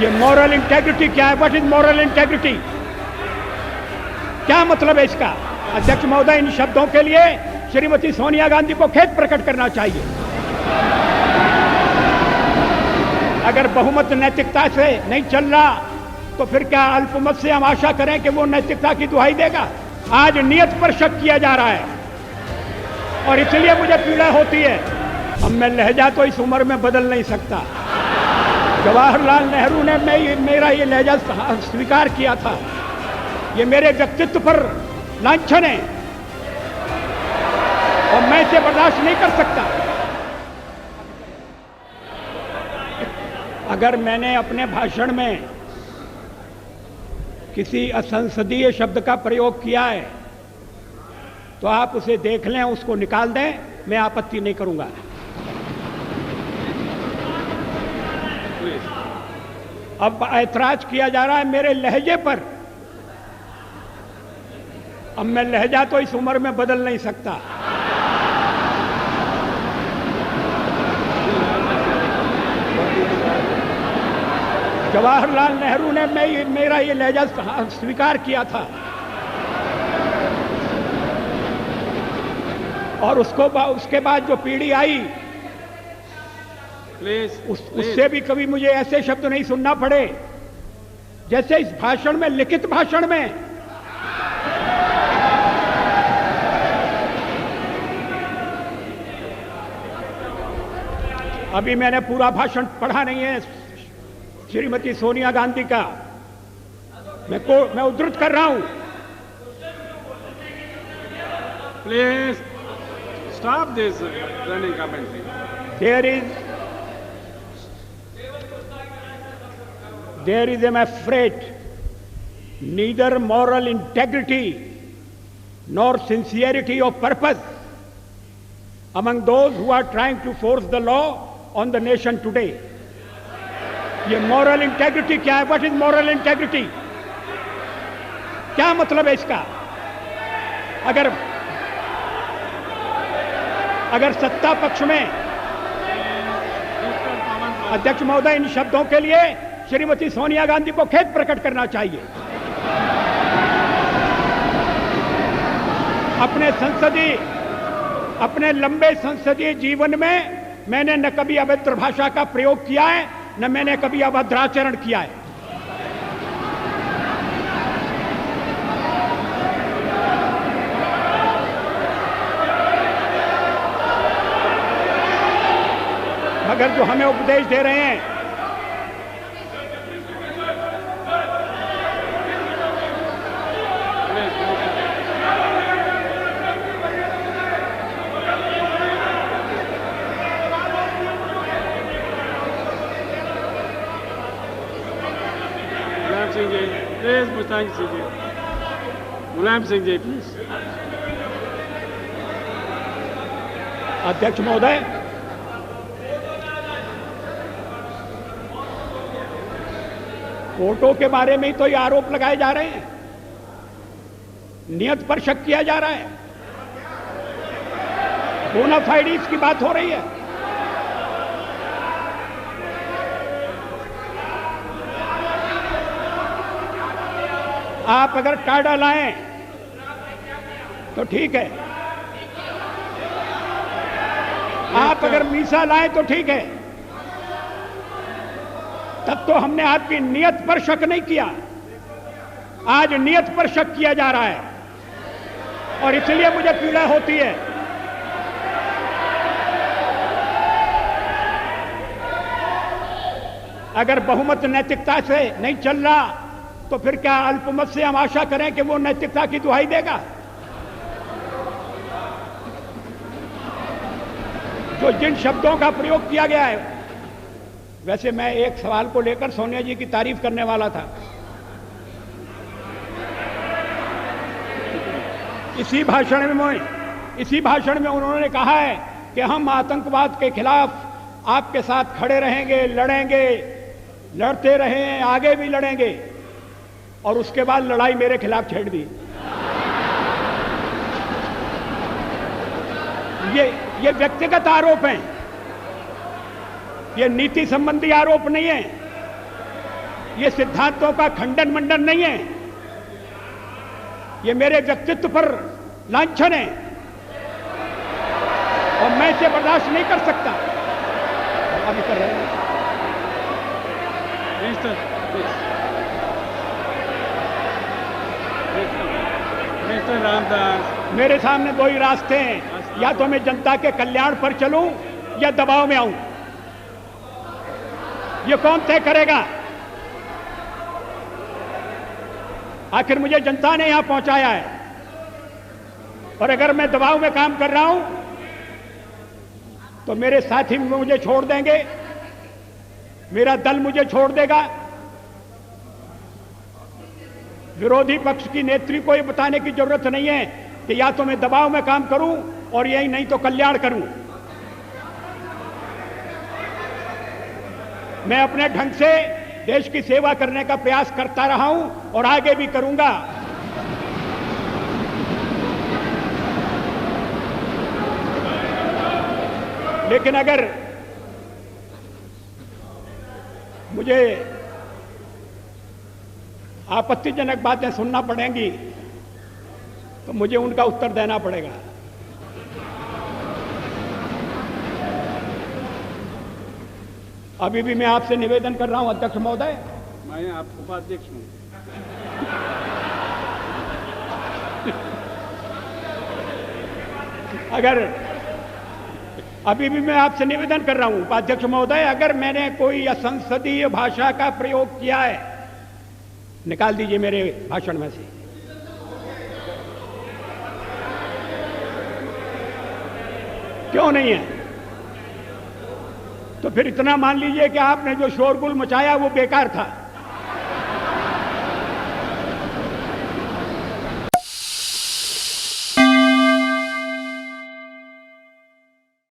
ये moral integrity क्या है? What is moral integrity? क्या मतलब है इसका? अध्यक्ष महोदय, इन शब्दों के लिए श्रीमती सोनिया गांधी को खेद प्रकट करना चाहिए। अगर बहुमत नैतिकता से नहीं चल रहा तो फिर क्या अल्पमत से हम आशा करें कि वो नैतिकता की दुहाई देगा? आज नियत पर शक किया जा रहा है और इसलिए मुझे पीड़ा होती है। अब मैं लहजा तो इस उम्र में बदल नहीं सकता। जवाहरलाल नेहरू ने मेरा ये लहजा स्वीकार किया था। ये मेरे व्यक्तित्व पर लांछन है और मैं इसे बर्दाश्त नहीं कर सकता। अगर मैंने अपने भाषण में किसी असंसदीय शब्द का प्रयोग किया है तो आप उसे देख लें, उसको निकाल दें, मैं आपत्ति नहीं करूंगा। अब ऐतराज किया जा रहा है मेरे लहजे पर। अब मैं लहजा तो इस उम्र में बदल नहीं सकता। जवाहरलाल नेहरू ने मेरा ये लहजा स्वीकार किया था और उसके बाद जो पीढ़ी आई उससे भी कभी मुझे ऐसे शब्द नहीं सुनना पड़े जैसे इस भाषण में, लिखित भाषण में। अभी मैंने पूरा भाषण पढ़ा नहीं है श्रीमती सोनिया गांधी का, मैं उद्धृत कर रहा हूं। Please stop this running commentary. There is, I'm afraid, neither moral integrity nor sincerity of purpose among those who are trying to force the law on the nation today. ये moral integrity क्या है? What is moral integrity? क्या मतलब है इसका? अगर सत्ता पक्ष में, अध्यक्ष महोदय, इन शब्दों के लिए श्रीमती सोनिया गांधी को खेद प्रकट करना चाहिए। अपने लंबे संसदीय जीवन में मैंने न कभी अभद्र भाषा का प्रयोग किया है, न मैंने कभी अभद्राचरण किया है। मगर जो हमें उपदेश दे रहे हैं, मुलायम सिंह जी प्लीज। अध्यक्ष महोदय, फोटो के बारे में ही तो ये आरोप लगाए जा रहे हैं, नियत पर शक किया जा रहा है, बोनाफाइड्स की बात हो रही है। आप अगर टाडा लाएं तो ठीक है, आप अगर मीसा लाएं तो ठीक है, तब तो हमने आपकी नियत पर शक नहीं किया। आज नियत पर शक किया जा रहा है और इसलिए मुझे पीड़ा होती है। अगर बहुमत नैतिकता से नहीं चल रहा तो फिर क्या अल्पमत से हम आशा करें कि वो नैतिकता की दुहाई देगा? जो जिन शब्दों का प्रयोग किया गया है, वैसे मैं एक सवाल को लेकर सोनिया जी की तारीफ करने वाला था। इसी भाषण में उन्होंने कहा है कि हम आतंकवाद के खिलाफ आपके साथ खड़े रहेंगे, लड़ेंगे, लड़ते रहे हैं, आगे भी लड़ेंगे, और उसके बाद लड़ाई मेरे खिलाफ छेड़ दी। ये व्यक्तिगत आरोप हैं, ये नीति संबंधी आरोप नहीं है। ये सिद्धांतों का खंडन मंडन नहीं है, ये मेरे व्यक्तित्व पर लांछन है और मैं इसे बर्दाश्त नहीं कर सकता। अभी कर रहे हैं मिस्टर रामदास, मेरे सामने दो ही रास्ते हैं, या तो मैं जनता के कल्याण पर चलूं या दबाव में आऊं। ये कौन तय करेगा? आखिर मुझे जनता ने यहां पहुंचाया है और अगर मैं दबाव में काम कर रहा हूं तो मेरे साथी मुझे छोड़ देंगे, मेरा दल मुझे छोड़ देगा। विरोधी पक्ष की नेत्री को यह बताने की जरूरत नहीं है कि या तो मैं दबाव में काम करूं और यही नहीं तो कल्याण करूं। मैं अपने ढंग से देश की सेवा करने का प्रयास करता रहा हूं और आगे भी करूंगा। लेकिन अगर मुझे आपत्तिजनक बातें सुनना पड़ेंगी तो मुझे उनका उत्तर देना पड़ेगा। अभी भी मैं आपसे निवेदन कर रहा हूं अध्यक्ष महोदय, मैं आपको उपाध्यक्ष हूं। अगर अभी भी मैं आपसे निवेदन कर रहा हूं उपाध्यक्ष महोदय, अगर मैंने कोई असंसदीय भाषा का प्रयोग किया है, निकाल दीजिए मेरे भाषण में से। क्यों नहीं है? तो फिर इतना मान लीजिए कि आपने जो शोरगुल मचाया वो बेकार था।